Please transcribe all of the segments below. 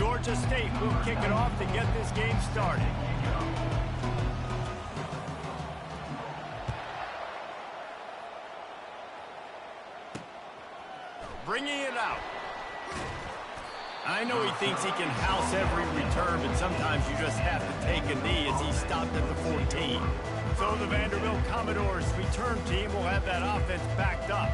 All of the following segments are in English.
Georgia State will kick it off to get this game started. Bringing it out. I know he thinks he can house every return, but sometimes you just have to take a knee as he stopped at the 14. So the Vanderbilt Commodores return team will have that offense backed up.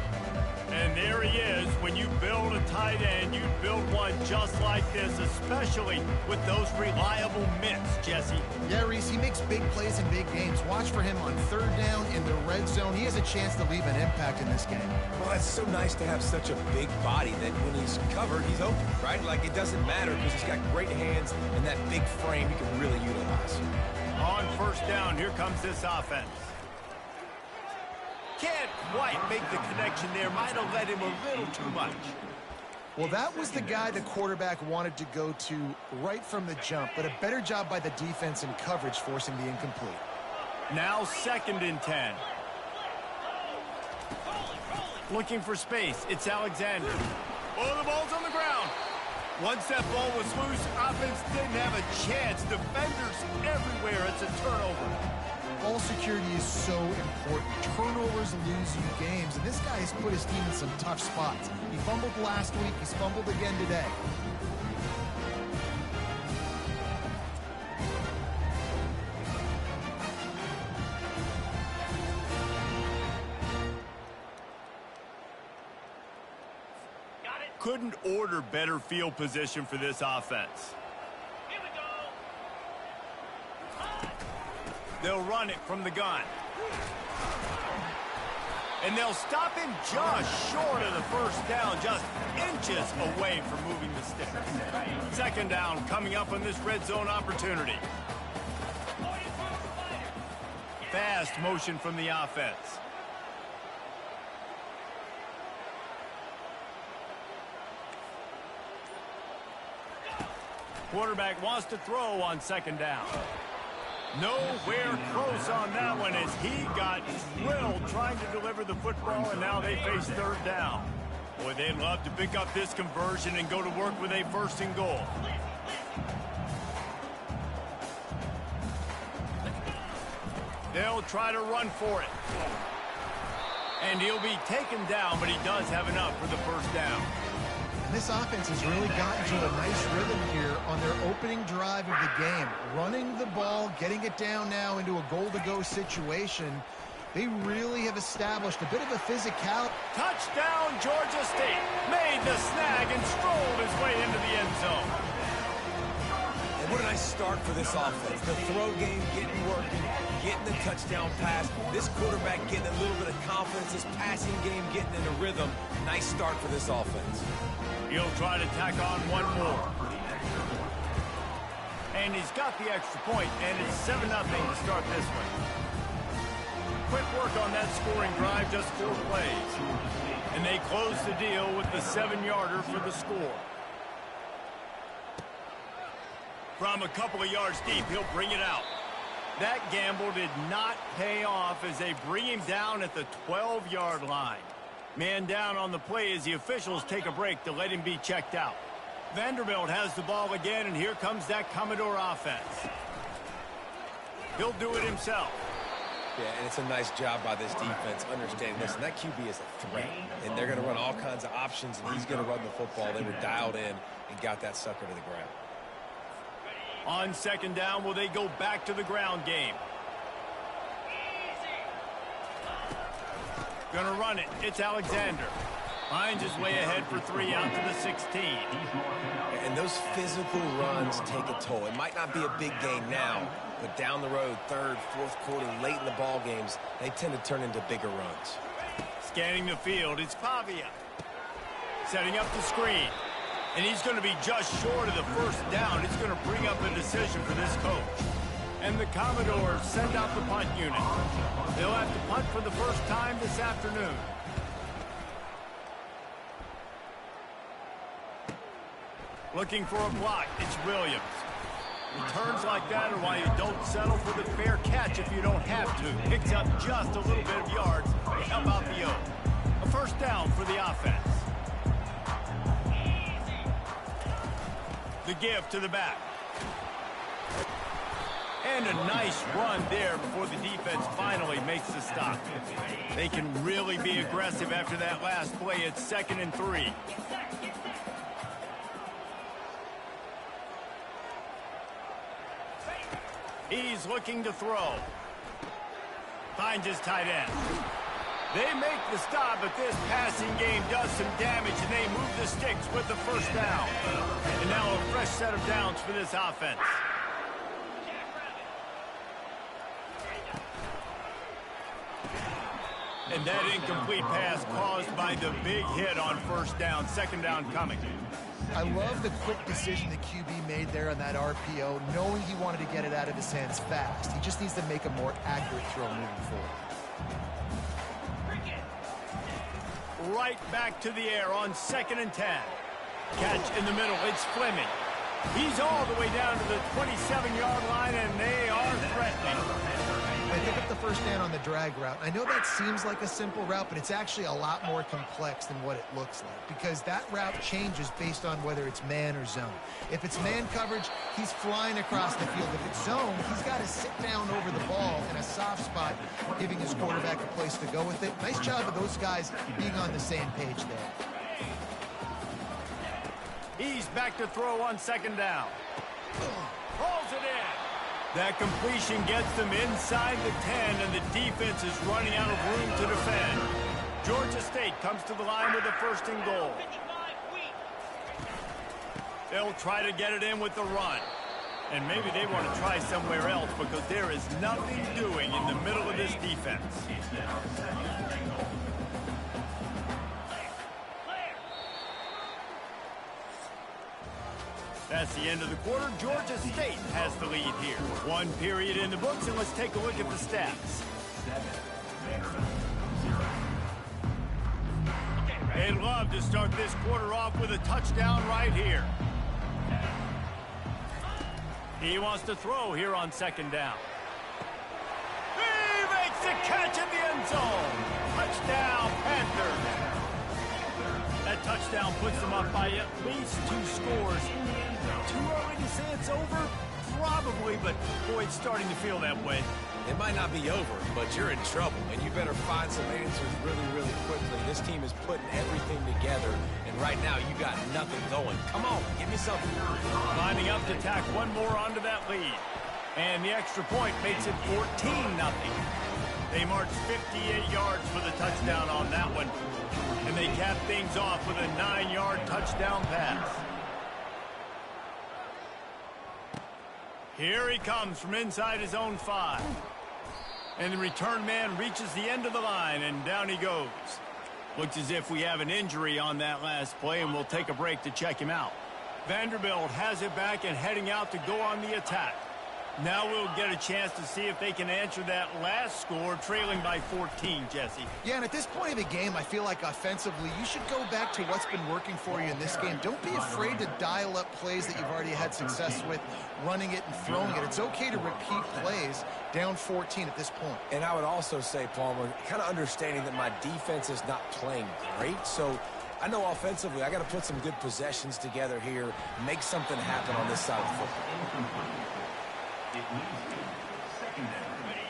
And there he is. When you build a tight end, you build one just like this, especially with those reliable mitts, Jesse. Yeah, Reese, he makes big plays in big games. Watch for him on third down in the red zone. He has a chance to leave an impact in this game. Well, it's so nice to have such a big body that when he's covered, he's open, right? Like, it doesn't matter because he's got great hands and that big frame he can really utilize. On first down, here comes this offense. Can't quite make the connection there. Might have led him a little too much. Well, that was the guy the quarterback wanted to go to right from the jump, but a better job by the defense in coverage forcing the incomplete. Now 2nd and 10. Looking for space. It's Alexander. Oh, the ball's on the ground. Once that ball was loose, offense didn't have a chance. Defenders everywhere. It's a turnover. Ball security is so important. Turnovers lose you games, and this guy has put his team in some tough spots. He fumbled last week. He's fumbled again today. Couldn't order better field position for this offense. They'll run it from the gun. And they'll stop him just short of the first down, just inches away from moving the stick. 2nd down coming up on this red zone opportunity. Fast motion from the offense. Quarterback wants to throw on 2nd down. Nowhere close on that one as he got drilled trying to deliver the football, and now they face 3rd down. Boy, they'd love to pick up this conversion and go to work with a 1st and goal. They'll try to run for it. And he'll be taken down, but he does have enough for the 1st down. And this offense has really gotten to a nice rhythm here on their opening drive of the game. Running the ball, getting it down now into a goal-to-go situation. They really have established a bit of a physicality. Touchdown, Georgia State. Made the snag and strolled his way into the end zone. And what a nice start for this offense. The throw game getting working, getting the touchdown pass. This quarterback getting a little bit of confidence. This passing game getting into rhythm. Nice start for this offense. He'll try to tack on one more. And he's got the extra point, and it's 7-0 to start this one. Quick work on that scoring drive, just 4 plays. And they close the deal with the 7-yarder for the score. From a couple of yards deep, he'll bring it out. That gamble did not pay off as they bring him down at the 12-yard line. Man down on the play as the officials take a break to let him be checked out. Vanderbilt has the ball again, and here comes that Commodore offense. He'll do it himself. Yeah, and it's a nice job by this defense understanding, listen, that QB is a threat, and they're going to run all kinds of options, and he's going to run the football. They were dialed in and got that sucker to the ground. On 2nd down, will they go back to the ground game? Gonna run it. It's Alexander. Finds his way ahead for 3 out to the 16. And those physical runs take a toll. It might not be a big game now, but down the road, 3rd, 4th quarter, late in the ball games, they tend to turn into bigger runs. Scanning the field, it's Pavia. Setting up the screen. And he's going to be just short of the 1st down. It's going to bring up a decision for this coach. And the Commodores send out the punt unit. They'll have to punt for the first time this afternoon. Looking for a block, it's Williams. Returns like that are why you don't settle for the fair catch if you don't have to. Picks up just a little bit of yards to help out the O. A 1st down for the offense. The give to the back. And a nice run there before the defense finally makes the stop. They can really be aggressive after that last play. It's 2nd and 3. He's looking to throw. Finds his tight end. They make the stop, but this passing game does some damage, and they move the sticks with the first down. And now a fresh set of downs for this offense. And that incomplete pass caused by the big hit on first down. 2nd down coming. I love the quick decision the QB made there on that RPO, knowing he wanted to get it out of his hands fast. He just needs to make a more accurate throw moving forward. Right back to the air on 2nd and 10. Catch in the middle. It's Fleming. He's all the way down to the 27-yard line, and they are threatening. They pick up the first down on the drag route. I know that seems like a simple route, but it's actually a lot more complex than what it looks like, because that route changes based on whether it's man or zone. If it's man coverage, he's flying across the field. If it's zone, he's got to sit down over the ball in a soft spot, giving his quarterback a place to go with it. Nice job of those guys being on the same page there. He's back to throw on 2nd down. Rolls it in. That completion gets them inside the 10, and the defense is running out of room to defend. Georgia State comes to the line with a 1st and goal. They'll try to get it in with the run. And maybe they want to try somewhere else, because there is nothing doing in the middle of this defense. That's the end of the quarter. Georgia State has the lead here. 1 period in the books, and let's take a look at the stats. They'd love to start this quarter off with a touchdown right here. He wants to throw here on 2nd down. He makes the catch in the end zone. Touchdown, Panthers. That touchdown puts them up by at least 2 scores. Too early to say it's over? Probably, but boy, it's starting to feel that way. It might not be over, but you're in trouble, and you better find some answers really, really quickly. This team is putting everything together, and right now you got nothing going. Come on, give me something. Lining up to tack one more onto that lead. And the extra point makes it 14-0. They marched 58 yards for the touchdown on that one. And they cap things off with a 9-yard touchdown pass. Here he comes from inside his own 5. And the return man reaches the end of the line, and down he goes. Looks as if we have an injury on that last play, and we'll take a break to check him out. Vanderbilt has it back and heading out to go on the attack. Now we'll get a chance to see if they can answer that last score, trailing by 14, Jesse. Yeah, and at this point of the game, I feel like offensively, you should go back to what's been working for you in this game. Don't be afraid to dial up plays that you've already had success with, running it and throwing it. It's okay to repeat plays down 14 at this point. And I would also say, Palmer, kind of understanding that my defense is not playing great, so I know offensively I got to put some good possessions together here, make something happen on this side of the football.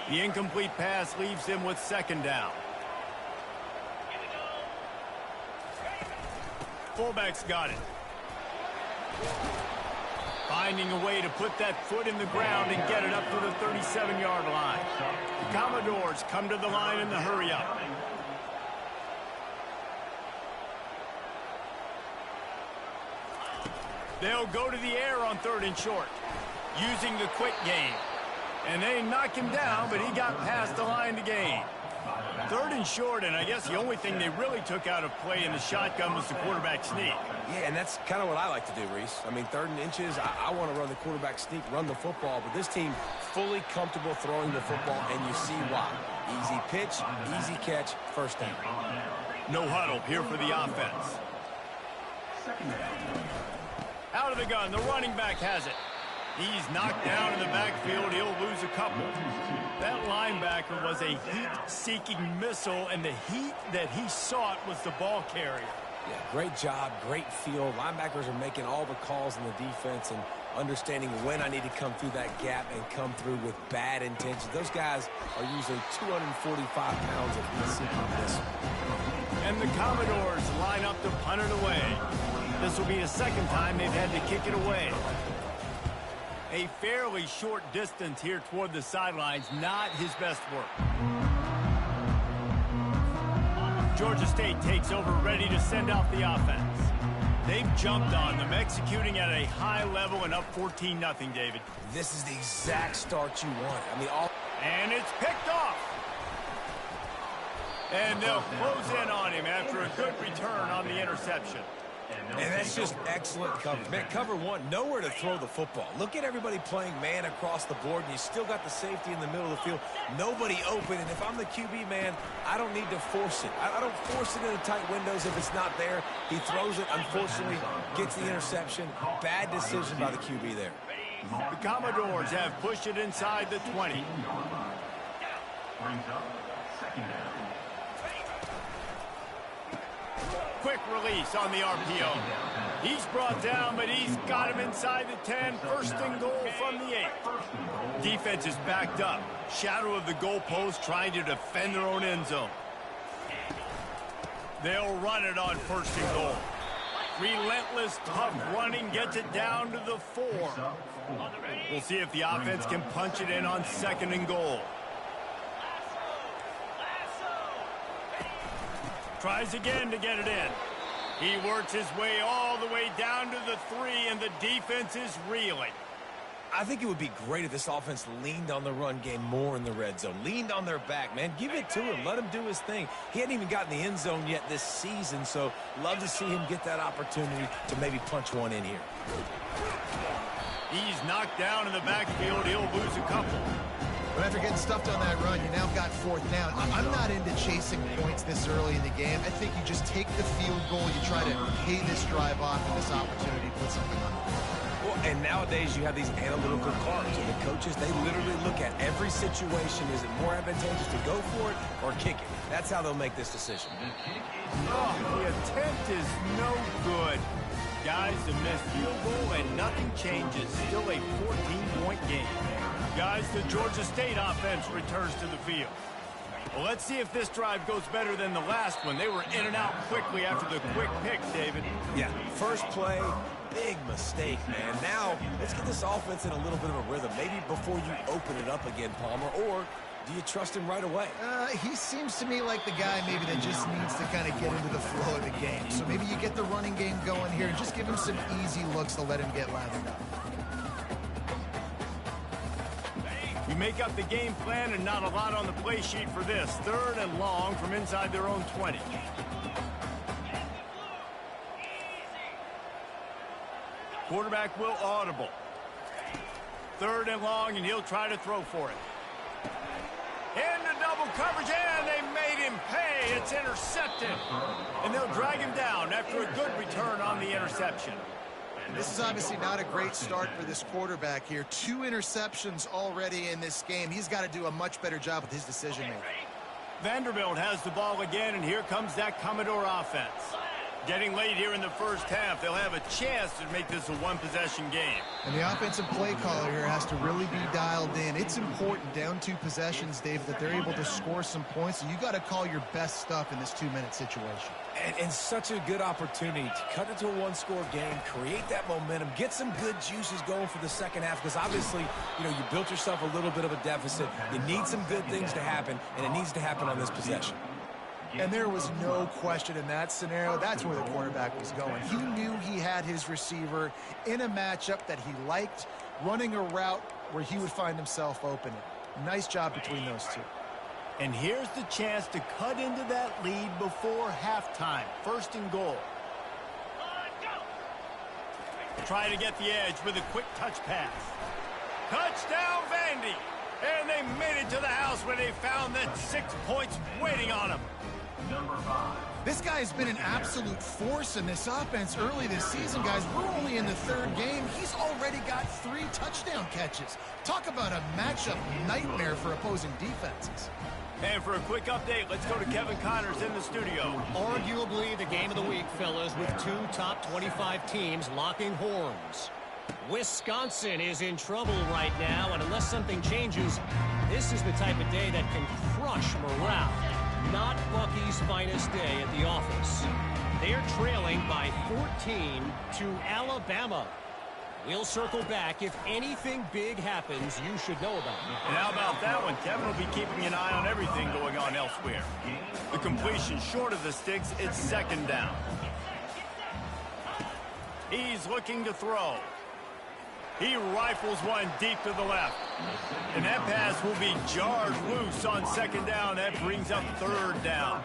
The incomplete pass leaves him with 2nd down. Fullback's got it. Finding a way to put that foot in the ground and get it up to the 37-yard line. The Commodores come to the line in the hurry-up. They'll go to the air on 3rd and short, using the quick game. And they knock him down, but he got past the line to gain. 3rd and short, and I guess the only thing they really took out of play in the shotgun was the quarterback sneak. Yeah, and that's kind of what I like to do, Reese. I mean, 3rd and inches, I want to run the quarterback sneak, run the football, but this team fully comfortable throwing the football, and you see why. Easy pitch, easy catch, 1st down. No huddle here for the offense. Out of the gun, the running back has it. He's knocked down in the backfield. He'll lose a couple. That linebacker was a heat-seeking missile, and the heat that he sought was the ball carrier. Yeah, great job, great feel. Linebackers are making all the calls in the defense and understanding when I need to come through that gap and come through with bad intentions. Those guys are usually 245 pounds of seeking this. And the Commodores line up to punt it away. This will be the second time they've had to kick it away. A fairly short distance here toward the sidelines, not his best work. Georgia State takes over, ready to send off the offense. They've jumped on them, executing at a high level and up 14-0, David. This is the exact start you want. I mean, and it's picked off. And they'll close in on him after a good return on the interception. And that's just excellent coverage. Man, cover one, nowhere to throw the football. Look at everybody playing man across the board, and you still got the safety in the middle of the field. Nobody open, and if I'm the QB, man, I don't need to force it. I don't force it into tight windows if it's not there. He throws it, unfortunately, gets the interception. Bad decision by the QB there. The Commodores have pushed it inside the 20. Quick release on the RPO. He's brought down, but he's got him inside the 10. First and goal from the 8. Defense is backed up. Shadow of the goalpost trying to defend their own end zone. They'll run it on first and goal. Relentless, tough running gets it down to the 4. We'll see if the offense can punch it in on second and goal. Tries again to get it in. He works his way all the way down to the 3, and the defense is reeling. I think it would be great if this offense leaned on the run game more in the red zone. Leaned on their back, man. Give it to him. Let him do his thing. He hadn't even gotten the end zone yet this season, so love to see him get that opportunity to maybe punch one in here. He's knocked down in the backfield. He'll lose a couple. But after getting stuffed on that run, you now got fourth down. I'm not into chasing points this early in the game. I think you just take the field goal. You try to pay this drive off and this opportunity to put something on the board. Well, and nowadays you have these analytical cards, and the coaches, they literally look at every situation. Is it more advantageous to go for it or kick it? That's how they'll make this decision. Oh, the attempt is no good. Guys, a missed field goal and nothing changes. Still a 14-point game. Guys, the Georgia State offense returns to the field. Well, let's see if this drive goes better than the last one. They were in and out quickly after the quick pick, David. Yeah, first play, big mistake, man. Now, let's get this offense in a little bit of a rhythm. Maybe before you open it up again, Palmer, or do you trust him right away? He seems to me like the guy maybe that just needs to kind of get into the flow of the game. So maybe you get the running game going here and just give him some easy looks to let him get lathered up. We make up the game plan and not a lot on the play sheet for this. Third and long from inside their own 20. Quarterback will audible. Third and long, and he'll try to throw for it. Into double coverage, and they made him pay. It's intercepted. And they'll drag him down after a good return on the interception. This is obviously not a great start for this quarterback here. 2 interceptions already in this game. He's got to do a much better job with his decision-making. Vanderbilt has the ball again, and here comes that Commodore offense. Getting late here in the first half, they'll have a chance to make this a one-possession game. And the offensive play caller here has to really be dialed in. It's important, down 2 possessions, Dave, that they're able to score some points. So you got to call your best stuff in this 2-minute situation. And such a good opportunity to cut into a one-score game, create that momentum, get some good juices going for the second half, because obviously, you know, you built yourself a little bit of a deficit. You need some good things to happen, and it needs to happen on this possession. And there was no question in that scenario. That's where the quarterback was going. He knew he had his receiver in a matchup that he liked, running a route where he would find himself open. Nice job between those two. And here's the chance to cut into that lead before halftime. First and goal. Try to get the edge with a quick touch pass. Touchdown, Vandy. And they made it to the house where they found that 6 points waiting on them. This guy's been an absolute force in this offense early this season, guys. We're only in the 3rd game. He's already got 3 touchdown catches. Talk about a matchup nightmare for opposing defenses. And for a quick update, let's go to Kevin Connors in the studio. Arguably the game of the week, fellas, with two top 25 teams locking horns. Wisconsin is in trouble right now, and unless something changes, this is the type of day that can crush morale. Not Bucky's finest day at the office. They're trailing by 14 to Alabama. We'll circle back. If anything big happens, you should know about it. And how about that one? Kevin will be keeping an eye on everything going on elsewhere. The completion short of the sticks, it's second down. He's looking to throw. He rifles one deep to the left. And that pass will be jarred loose on second down. That brings up third down.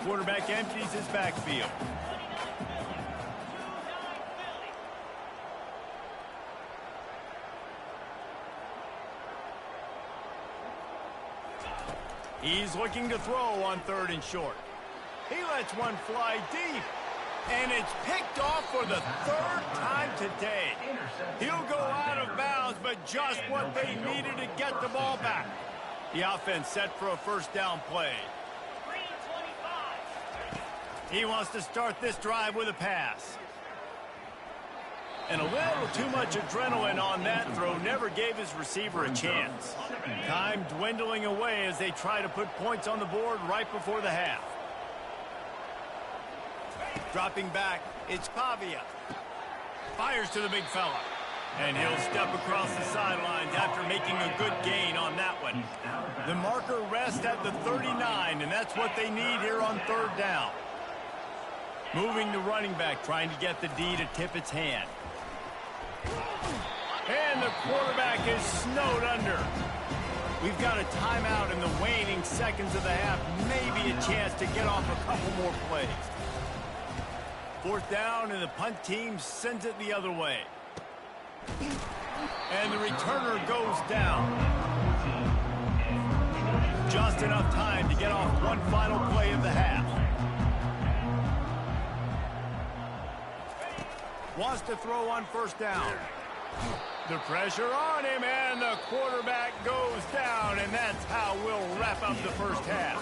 Quarterback empties his backfield. He's looking to throw on third and short. He lets one fly deep. And it's picked off for the third time today. He'll go out of bounds, but just what they needed to get the ball back. The offense set for a first down play. He wants to start this drive with a pass. And a little too much adrenaline on that throw never gave his receiver a chance. Time dwindling away as they try to put points on the board right before the half. Dropping back, it's Pavia. Fires to the big fella. And he'll step across the sidelines after making a good gain on that one. The marker rests at the 39, and that's what they need here on third down. Moving the running back, trying to get the D to tip its hand. And the quarterback is snowed under. We've got a timeout in the waning seconds of the half. Maybe a chance to get off a couple more plays. Fourth down, and the punt team sends it the other way. And the returner goes down. Just enough time to get off one final play of the half. Wants to throw on first down. The pressure on him, and the quarterback goes down, and that's how we'll wrap up the first half.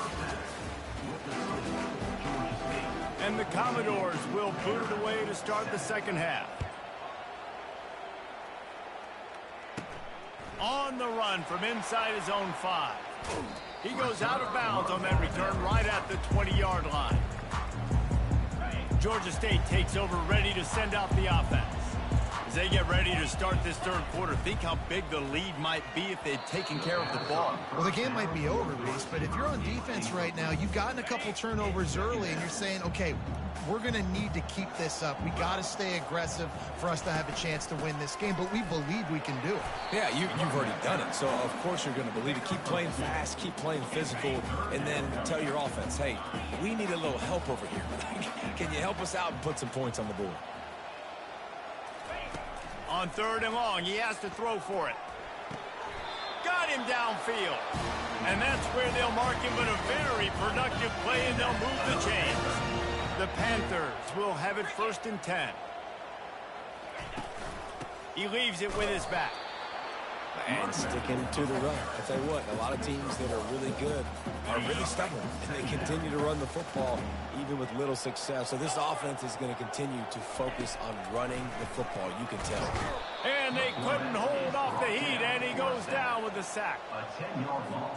And the Commodores will boot it away to start the second half. On the run from inside his own 5. He goes out of bounds on that return right at the 20-yard line. Georgia State takes over, ready to send out the offense. As they get ready to start this third quarter, think how big the lead might be if they'd taken care of the ball. Well, the game might be over, Reese, but if you're on defense right now, you've gotten a couple turnovers early, and you're saying, okay, we're going to need to keep this up. We got to stay aggressive for us to have a chance to win this game, but we believe we can do it. Yeah, you've already done it, so of course you're going to believe it. Keep playing fast, keep playing physical, and then tell your offense, hey, we need a little help over here. Can you help us out and put some points on the board? On third and long, he has to throw for it. Got him downfield. And that's where they'll mark him with a very productive play, and they'll move the chains. The Panthers will have it first and 10. He leaves it with his back. And sticking to the run. I tell you what, a lot of teams that are really good are really stubborn, and they continue to run the football even with little success. So this offense is going to continue to focus on running the football. You can tell. And they couldn't hold off the heat, and he goes down with the sack.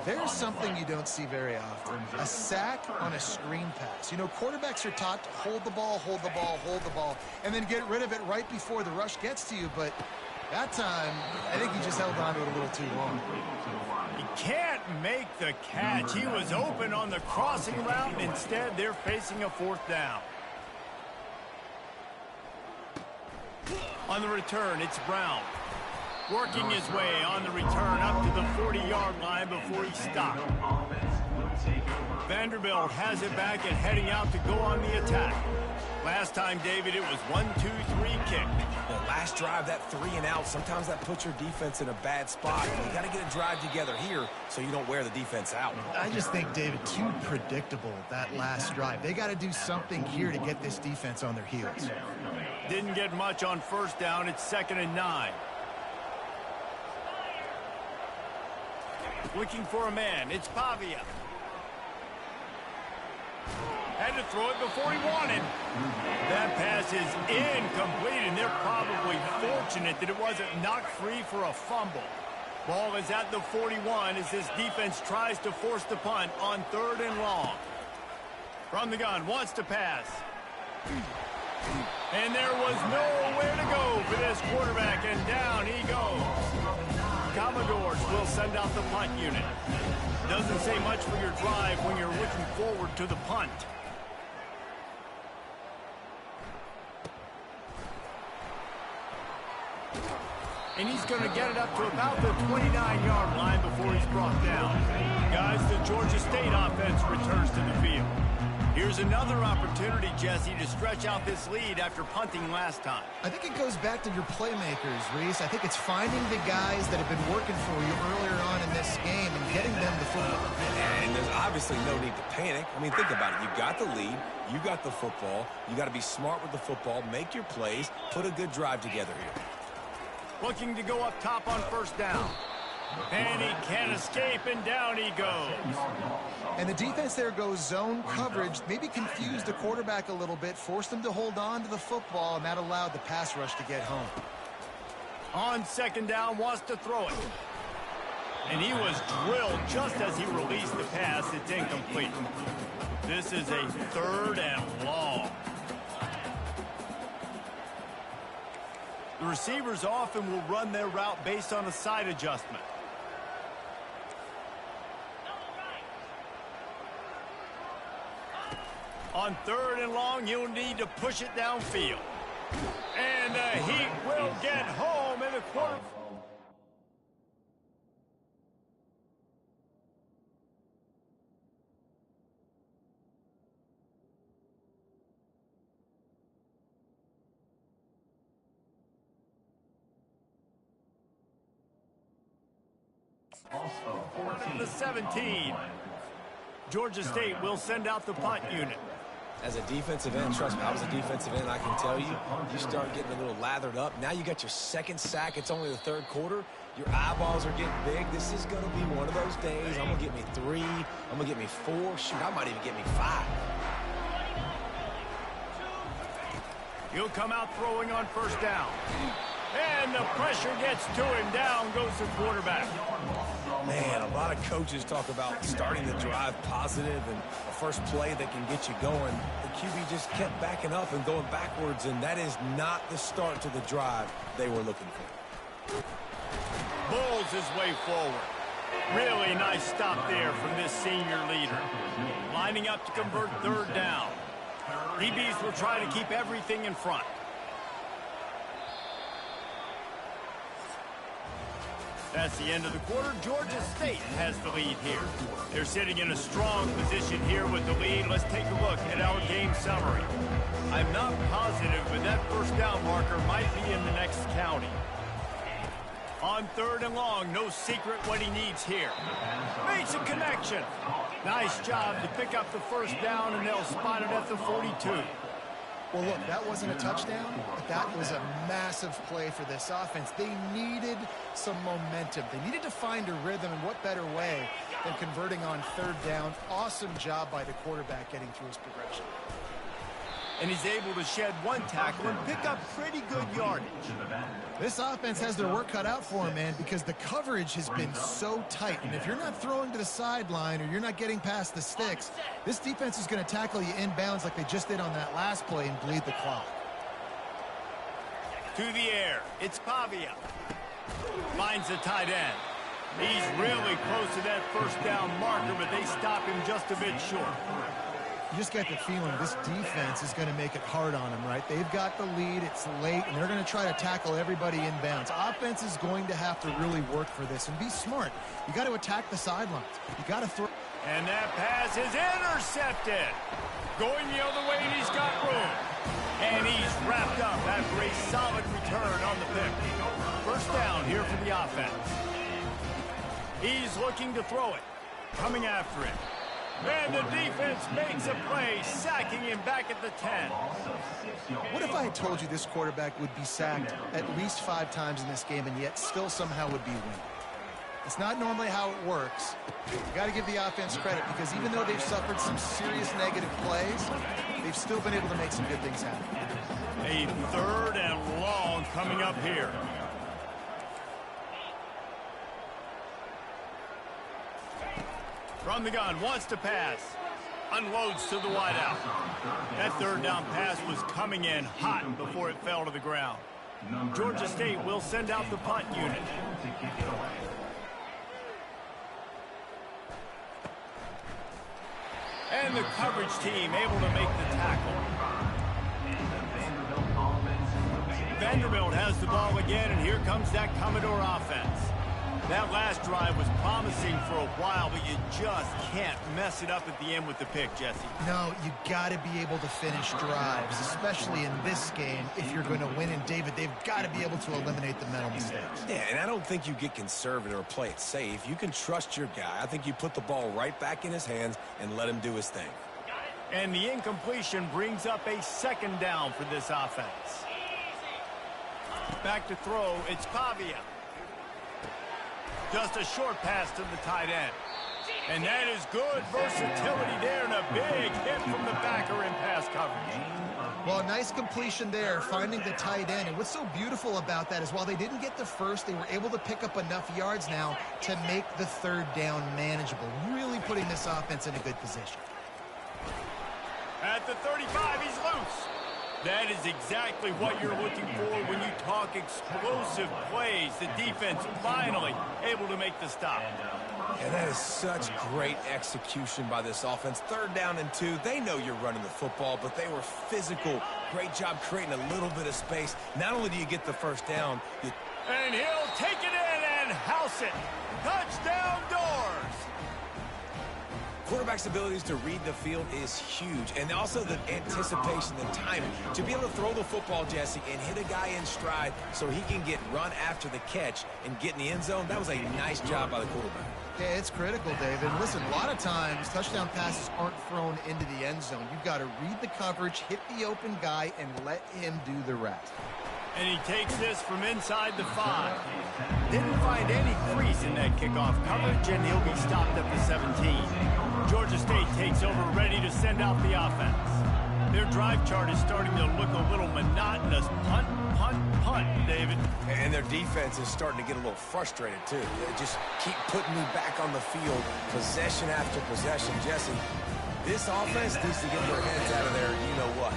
There's something you don't see very often. A sack on a screen pass. You know, quarterbacks are taught to hold the ball, hold the ball, hold the ball, and then get rid of it right before the rush gets to you, but that time, I think he just held on to it a little too long. He can't make the catch. He was open on the crossing route, and instead they're facing a fourth down. On the return, it's Brown. Working his way on the return up to the 40-yard line before he stopped. Vanderbilt has it back and heading out to go on the attack. Last time, David, it was 1-2-3 kick. The last drive, that 3 and out, sometimes that puts your defense in a bad spot. You got to get a drive together here so you don't wear the defense out. I just think, David, too predictable, that last drive. They got to do something here to get this defense on their heels. Didn't get much on first down. It's 2nd and 9. Looking for a man. It's Pavia. Had to throw it before he wanted. That pass is incomplete, and they're probably fortunate that it wasn't knocked free for a fumble. Ball is at the 41 as this defense tries to force the punt on 3rd and long. From the gun, wants to pass. And there was nowhere to go for this quarterback, and down he goes. Commoders will send out the punt unit. Doesn't say much for your drive when you're looking forward to the punt. And he's going to get it up to about the 29-yard line before he's brought down. Guys, the Georgia State offense returns to the field. Here's another opportunity, Jesse, to stretch out this lead after punting last time. I think it goes back to your playmakers, Reese. I think it's finding the guys that have been working for you earlier on in this game and getting them the football. And there's obviously no need to panic. I mean, think about it. You got the lead. You got the football. You got to be smart with the football, make your plays, put a good drive together here. Looking to go up top on 1st down. And he can't escape, and down he goes. And the defense there goes zone coverage, maybe confused the quarterback a little bit, forced him to hold on to the football, and that allowed the pass rush to get home. On 2nd down, wants to throw it. And he was drilled just as he released the pass. It's incomplete. This is a 3rd and long. The receivers often will run their route based on a side adjustment. On 3rd and long, you'll need to push it downfield. And the Heat will get home in the quarter. The 17. Georgia State will send out the punt unit. As a defensive end, trust me, I was a defensive end, I can tell you, you start getting a little lathered up. Now you got your 2nd sack. It's only the 3rd quarter. Your eyeballs are getting big. This is going to be one of those days. I'm going to get me 3. I'm going to get me 4. Shoot, I might even get me 5. He'll come out throwing on 1st down. And the pressure gets to him. Down goes the quarterback. Man, a lot of coaches talk about starting the drive positive and a first play that can get you going. The QB just kept backing up and going backwards, and that is not the start to the drive they were looking for. Bulls his way forward. Really nice stop there from this senior leader. Lining up to convert 3rd down. DBs will try to keep everything in front. That's the end of the quarter. Georgia State has the lead here. They're sitting in a strong position here with the lead. Let's take a look at our game summary. I'm not positive, but that 1st down marker might be in the next county. On 3rd and long, no secret what he needs here. Makes a connection. Nice job to pick up the 1st down, and they'll spot it at the 42. Well, look, that wasn't a touchdown, but that was a massive play for this offense. They needed some momentum. They needed to find a rhythm, and what better way than converting on 3rd down. Awesome job by the quarterback getting through his progression. And he's able to shed 1 tackle and pick up pretty good yardage. This offense has their work cut out for him, man, because the coverage has been so tight. And if you're not throwing to the sideline or you're not getting past the sticks, this defense is going to tackle you inbounds like they just did on that last play and bleed the clock. To the air. It's Pavia. Finds the tight end. He's really close to that 1st down marker, but they stop him just a bit short. You just get the feeling this defense is going to make it hard on them, right? They've got the lead. It's late, and they're going to try to tackle everybody inbounds. Offense is going to have to really work for this and be smart. You got to attack the sidelines. You got to throw. And that pass is intercepted. Going the other way, and he's got room. And he's wrapped up after a solid return on the pick. 1st down here for the offense. He's looking to throw it. Coming after it. And the defense makes a play, sacking him back at the 10. What if I had told you this quarterback would be sacked at least 5 times in this game and yet still somehow would be winning? It's not normally how it works. You got to give the offense credit because even though they've suffered some serious negative plays, they've still been able to make some good things happen. A 3rd and long coming up here. From the gun, wants to pass. Unloads to the wideout. That 3rd down pass was coming in hot before it fell to the ground. Georgia State will send out the punt unit. And the coverage team able to make the tackle. Vanderbilt has the ball again, and here comes that Commodore offense. That last drive was promising for a while, but you just can't mess it up at the end with the pick, Jesse. No, you got to be able to finish drives, especially in this game. If you're going to win, and David, they've got to be able to eliminate the mental mistakes. Yeah, and I don't think you get conservative or play it safe. You can trust your guy. I think you put the ball right back in his hands and let him do his thing. And the incompletion brings up a 2nd down for this offense. Back to throw, it's Pavia. Just a short pass to the tight end. And that is good versatility there, and a big hit from the backer in pass coverage. Well, nice completion there, finding the tight end. And what's so beautiful about that is while they didn't get the first, they were able to pick up enough yards now to make the 3rd down manageable, really putting this offense in a good position. At the 35, he's loose. That is exactly what you're looking for when you talk explosive plays. The defense finally able to make the stop. And that is such great execution by this offense. 3rd down and 2. They know you're running the football, but they were physical. Great job creating a little bit of space. Not only do you get the 1st down, and he'll take it in and house it. Touchdown Doors. Quarterback's abilities to read the field is huge, and also the anticipation, the timing. To be able to throw the football, Jesse, and hit a guy in stride so he can get run after the catch and get in the end zone, that was a nice job by the quarterback. Yeah, it's critical, David. Listen, a lot of times touchdown passes aren't thrown into the end zone. You've got to read the coverage, hit the open guy, and let him do the rest. And he takes this from inside the 5. Didn't find any crease in that kickoff coverage, and he'll be stopped at the 17. Georgia State takes over, ready to send out the offense. Their drive chart is starting to look a little monotonous. Punt, punt, punt, David. And their defense is starting to get a little frustrated, too. They just keep putting me back on the field, possession after possession. Jesse, this offense needs to get their heads out of there, you-know-what.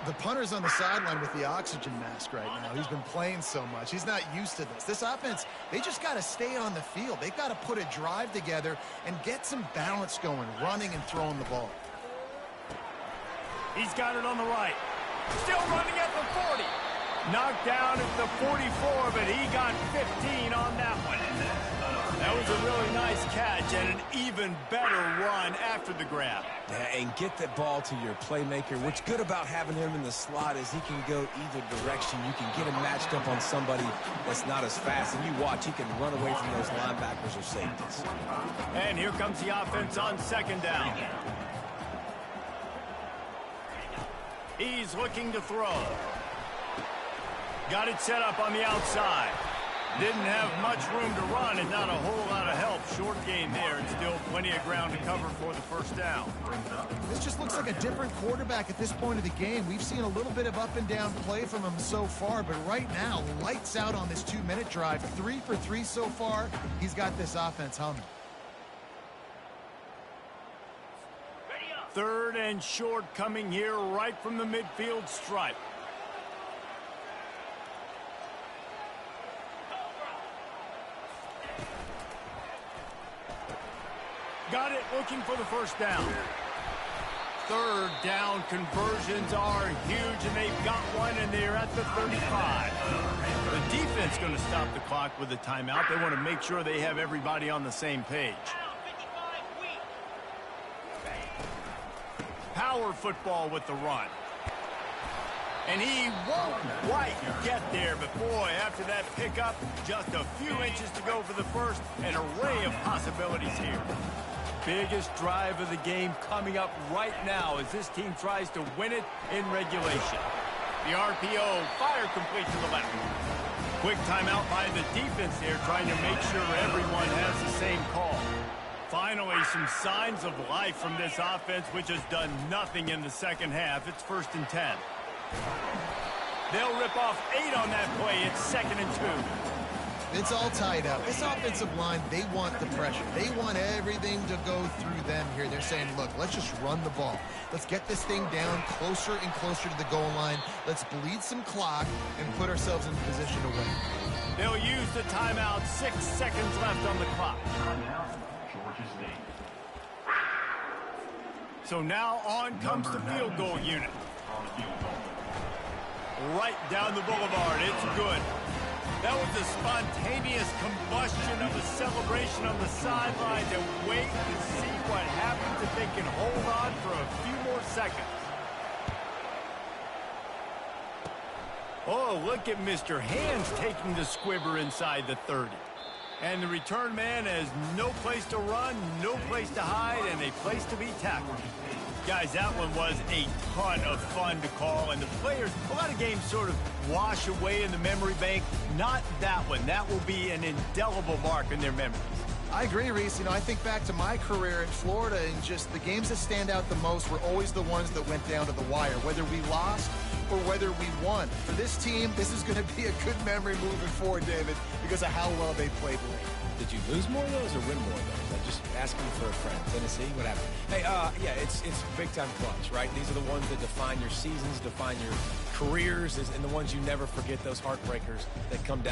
The punter's on the sideline with the oxygen mask right now. He's been playing so much. He's not used to this. This offense, they just got to stay on the field. They've got to put a drive together and get some balance going, running and throwing the ball. He's got it on the right. Still running at the 40. Knocked down at the 44, but he got 15 on that one. That was a really nice catch and an even better run after the grab. Yeah, and get that ball to your playmaker. What's good about having him in the slot is he can go either direction. You can get him matched up on somebody that's not as fast. And you watch, he can run away from those linebackers or safeties. And here comes the offense on 2nd down. He's looking to throw. Got it set up on the outside. Didn't have much room to run and not a whole lot of help. Short gain there and still plenty of ground to cover for the 1st down. This just looks like a different quarterback at this point of the game. We've seen a little bit of up and down play from him so far, but right now, lights out on this 2-minute drive. 3 for 3 so far. He's got this offense humming. 3rd and short coming here right from the midfield stripe. Got it, looking for the 1st down. 3rd down conversions are huge, and they've got one, and they're at the 35. The defense going to stop the clock with a timeout. They want to make sure they have everybody on the same page. Power football with the run. And he won't quite get there, but boy, after that pickup, just a few inches to go for the 1st. An array of possibilities here. Biggest drive of the game coming up right now as this team tries to win it in regulation. The RPO, fire complete to the left. Quick timeout by the defense here, trying to make sure everyone has the same call. Finally, some signs of life from this offense, which has done nothing in the second half. It's 1st and 10. They'll rip off 8 on that play. It's 2nd and 2. It's all tied up. This offensive line, they want the pressure. They want everything to go through them here. They're saying, look, let's just run the ball. Let's get this thing down closer and closer to the goal line. Let's bleed some clock and put ourselves in position to win. They'll use the timeout. 6 seconds left on the clock. So now on comes the field goal unit. Right down the boulevard. It's good. That was a spontaneous combustion of a celebration on the sidelines, and wait to see what happens if they can hold on for a few more seconds. Oh, look at Mr. Hands taking the squibber inside the 30. And the return man has no place to run, no place to hide, and a place to be tackled. Guys, that one was a ton of fun to call, and the players, a lot of games sort of wash away in the memory bank. Not that one. That will be an indelible mark in their memories. I agree, Reese. I think back to my career in Florida, and just the games that stand out the most were always the ones that went down to the wire, whether we lost or whether we won. For this team, this is going to be a good memory moving forward, David, because of how well they played late. Did you lose more of those or win more of those? I'm just asking for a friend. Tennessee, what happened? Hey, yeah, it's big-time clutch, right? These are the ones that define your seasons, define your careers, and the ones you never forget, those heartbreakers that come down.